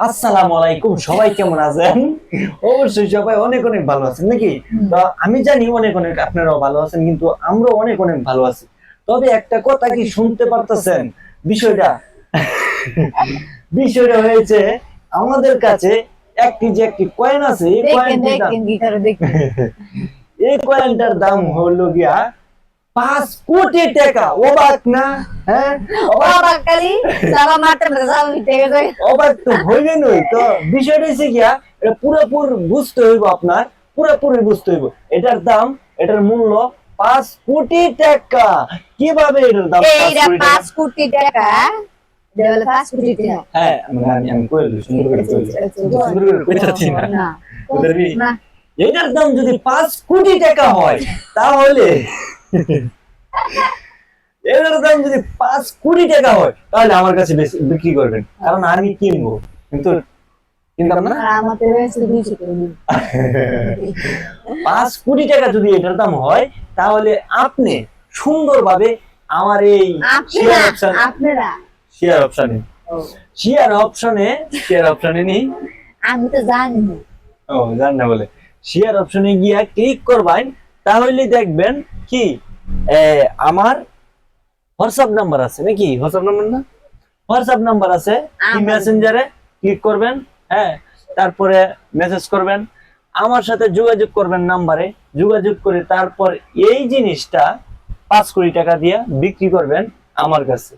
আসসালামু আলাইকুম, সবাই কেমন আছেন? অবশ্যই সবাই অনেক অনেক ভালো আছেন নাকি? তো আমি জানি অনেক অনেক আপনারাও ভালো আছেন, কিন্তু আমরা অনেক অনেক ভালো আছি। তবে একটা কথা কি শুনতে পারতেছেন? বিষয়টা বিষয়টা হয়েছে, আমাদের কাছে একটি কয়েন আছে। এই কয়েনটার দাম হলো গিয়া 5 কোটি টাকা। অবাক না? হ্যাঁ, অবাক তো হইবেন। তো বিষয়টা হচ্ছে গিয়া, এটা পুরোপুরি বুঝতে হইব, আপনার পুরোপুরি বুঝতে হইব। এটার দাম, এটার মূল্য 5 কোটি টাকা। কিভাবে এটার দাম 5 কোটি টাকা? হ্যাঁ, আমি কইল সুন্দর করে কইল, সুন্দর করে কইতাছি না। এটার দাম যদি 5 কোটি টাকা হয়, তাহলে এটার দাম যদি 5 কোটি টাকা হয়, তাহলে আমার কাছে বিক্রি করবেন, কারণ আমি কিনবো। কিন্তু কিনতাম না। 5 কোটি টাকা যদি এটার দাম হয়, তাহলে আপনি সুন্দরভাবে আমার এই শেয়ার অপশনে নি। আমি তো জানি। জান না বলে শেয়ার অপশনে গিয়া ক্লিক করবেন, তাহলে দেখবেন কি আমার হোয়াটসঅ্যাপ নাম্বার আছে নাকি? হোয়াটসঅ্যাপ নাম্বার না, হোয়াটসঅ্যাপ নাম্বার আছে। কি মেসেঞ্জারে ক্লিক করবেন, হ্যাঁ, তারপরে মেসেজ করবেন, আমার সাথে যোগাযোগ করবেন, নাম্বারে যোগাযোগ করে তারপর এই জিনিসটা 5 কোটি টাকা দিয়ে বিক্রি করবেন আমার কাছে।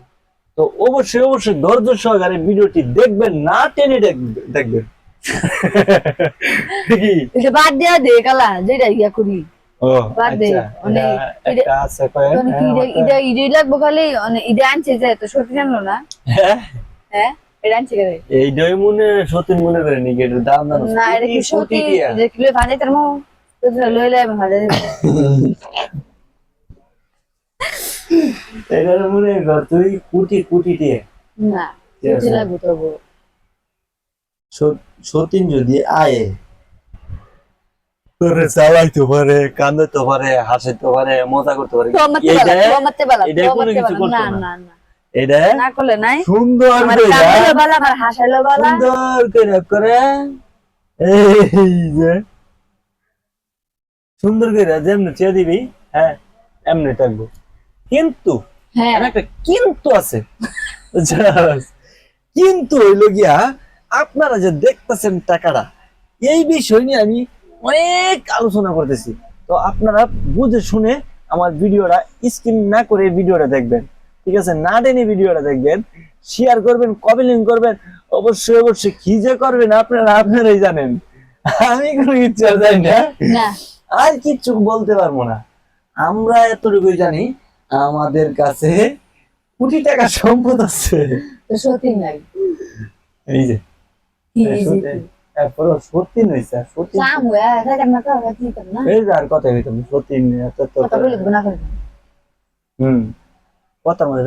তো অবশ্যই অবশ্যই ধৈর্য সহকারে ভিডিওটি দেখবেন, না টেনে দেখবেন। কি বাদ দিয়া দে কালা যেটা ইয়া করি। বাদ দে, মানে এটা আছে কয়েন, ইডা লাগবো খালি, ইডা আনছে যে তো সত্যি জানলো না। হ্যাঁ, এটা আনছে করে এই দই মনে সত্যি মনে করে নি, এটার দাম জানো না? এটা কি সত্যি যে কিলো ভাজে তার মো তো লইলে ভাজে এটার মনে কর তুই কোটি কোটি দিয়ে না, সত্যি লাগবে তবু। সতীন যদি আয়ে তোরে চালাইতে পারে, কান্দাইতে পারে, হাসিতে পারে, মজা করতে পারে, এটা কোনো কিছু করতে না না। না না, এটা না করলে নাই। সুন্দর আমার করে কাঁদাইলো বালা, আমার হাসাইলো বালা, সুন্দর করে করে এই যে সুন্দর করে যেমনি চেয়ে দিবি, হ্যাঁ, এমনি থাকবো। কিন্তু হ্যাঁ একটা কিন্তু আছে। কিন্তু হইলো গিয়া, আপনারা যে দেখতেছেন টাকাটা, এই বিষয় নিয়ে আমি অনেক আলোচনা করতেছি। তো আপনারা বুঝে শুনে আমার ভিডিওটা স্কিপ না করে ভিডিওটা দেখবেন, ঠিক আছে? না টেনে ভিডিওটা দেখবেন, শেয়ার করবেন, কমেন্ট করবেন, অবশ্যই অবশ্যই কি যে করবেন আপনারাই জানেন। আমি কোনো ইচ্ছা জানি না, আর কিচ্ছু বলতে পারবো না। আমরা এতটুকুই জানি, আমাদের কাছে কোটি টাকা সম্পদ আছে। সত্যি নাই। এই যে সত্যি নয় স্যার, সত্যি এই যে আর কথা হইতাম সত্যি। কথা বলি না। কথার মধ্যে